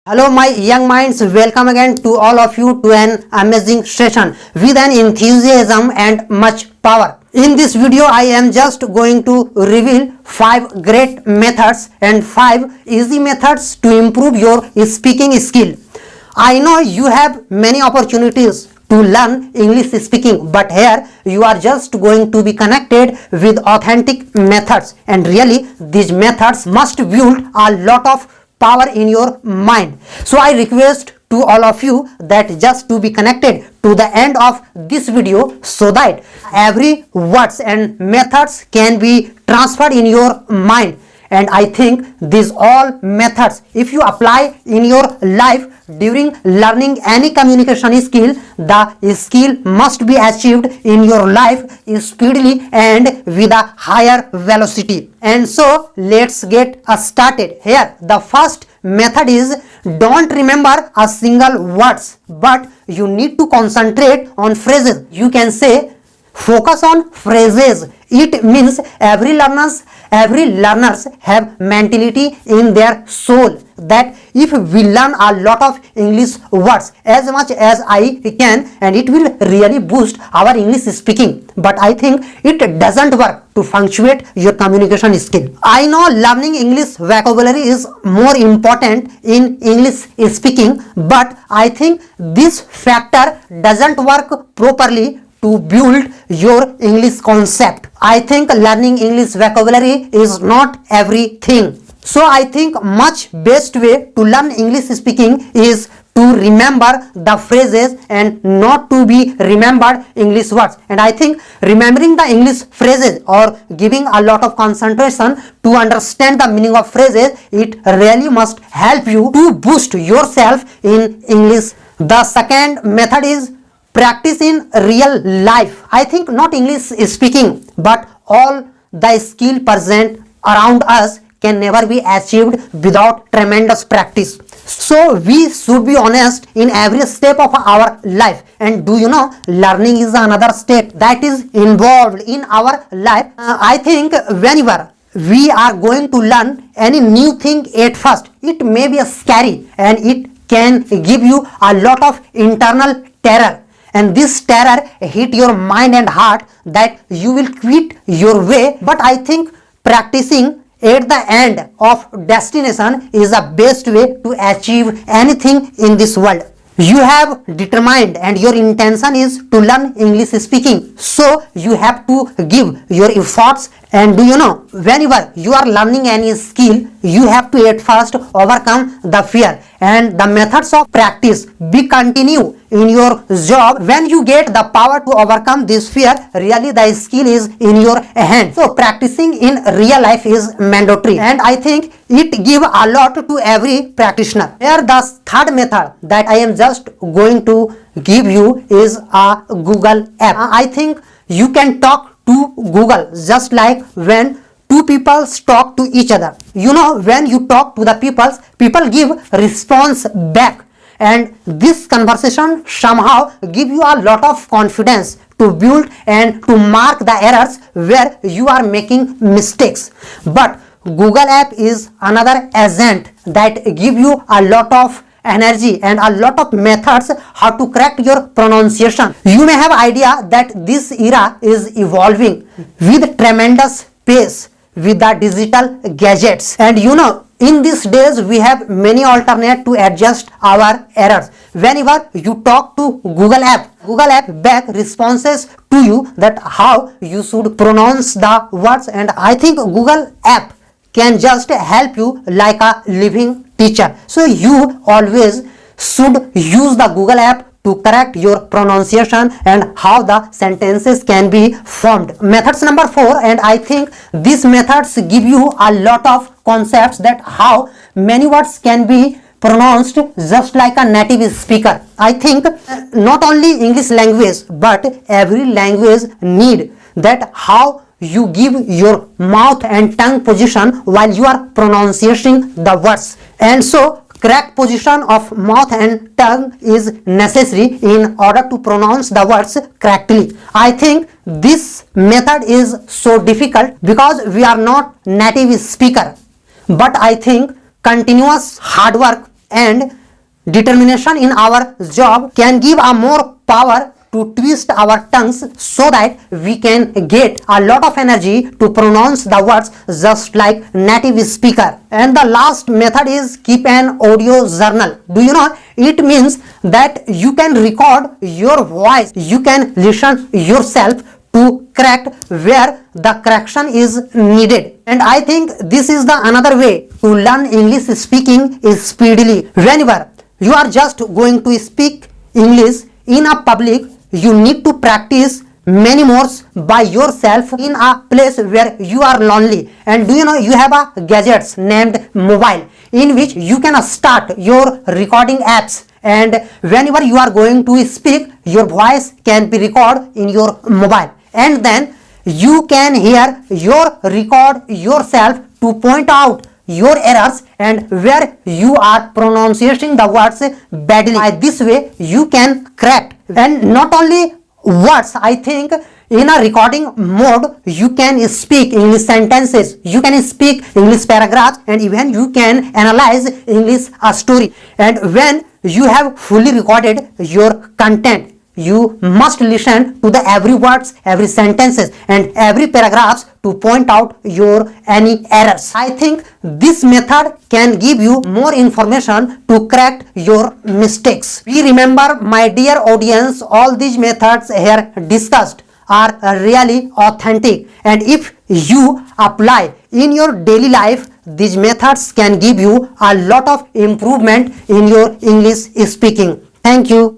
Hello my young minds, welcome again to all of you to an amazing session with an enthusiasm and much power. In this video I am just going to reveal 5 great methods and 5 easy methods to improve your speaking skill. I know you have many opportunities to learn English speaking, but here you are just going to be connected with authentic methods, and really these methods must build a lot of power in your mind. So I request to all of you that just to be connected to the end of this video so that every words and methods can be transferred in your mind. And I think these all methods, if you apply in your life during learning any communication skill, the skill must be achieved in your life speedily and with a higher velocity. And so let's get started. Here the first method is, don't remember a single words, but you need to concentrate on phrases. You can say focus on phrases. It means every learners have mentality in their soul that if we learn a lot of English words as much as I can, and it will really boost our English speaking, but I think it doesn't work to punctuate your communication skill. I know learning English vocabulary is more important in English speaking, but I think this factor doesn't work properly to build your English concept. I think learning English vocabulary is not everything. So I think much best way to learn English speaking is to remember the phrases and not to be remembered English words. And I think remembering the English phrases or giving a lot of concentration to understand the meaning of phrases, it really must help you to boost yourself in English. The second method is practice in real life. I think not English speaking, but all the skill present around us can never be achieved without tremendous practice. So we should be honest in every step of our life. And do you know, learning is another step that is involved in our life. I think whenever we are going to learn any new thing at first, it may be scary and it can give you a lot of internal terror. And this terror hit your mind and heart that you will quit your way. But I think practicing at the end of destination is the best way to achieve anything in this world. You have determined and your intention is to learn English speaking. So you have to give your efforts. And do you know, whenever you are learning any skill, you have to at first overcome the fear. And the methods of practice be continue in your job. When you get the power to overcome this fear, really the skill is in your hand. So practicing in real life is mandatory, and I think it give a lot to every practitioner. Here the third method that I am just going to give you is a Google app. I think you can talk to Google just like when two people talk to each other. You know, when you talk to the people give response back, and this conversation somehow give you a lot of confidence to build and to mark the errors where you are making mistakes. But Google app is another agent that give you a lot of energy and a lot of methods how to correct your pronunciation. You may have idea that this era is evolving with tremendous pace with the digital gadgets, and you know, in these days we have many alternate to adjust our errors. Whenever you talk to Google app back responses to you that how you should pronounce the words, and I think Google app can just help you like a living teacher. So you always should use the Google app to correct your pronunciation and how the sentences can be formed. Methods number 4, and I think these methods give you a lot of concepts that how many words can be pronounced just like a native speaker. I think not only English language but every language need that how you give your mouth and tongue position while you are pronouncing the words. And so correct position of mouth and tongue is necessary in order to pronounce the words correctly. I think this method is so difficult because we are not native speaker, but I think continuous hard work and determination in our job can give a more power to twist our tongues so that we can get a lot of energy to pronounce the words just like native speaker. And the last method is keep an audio journal. Do you know it means that you can record your voice, you can listen yourself to correct where the correction is needed. And I think this is the another way to learn English speaking is speedily. Whenever you are just going to speak English in a public, you need to practice many more by yourself in a place where you are lonely. And do you know you have a gadgets named mobile in which you can start your recording apps, and whenever you are going to speak, your voice can be recorded in your mobile, and then you can hear your record yourself to point out your errors and where you are pronouncing the words badly. By this way you can correct, and not only words, I think in a recording mode you can speak English sentences, you can speak English paragraphs, and even you can analyze English story. And when you have fully recorded your content, you must listen to the every words, every sentences and every paragraphs to point out your any errors. I think this method can give you more information to correct your mistakes. We remember, my dear audience, all these methods here discussed are really authentic, and if you apply in your daily life, these methods can give you a lot of improvement in your English speaking. Thank you.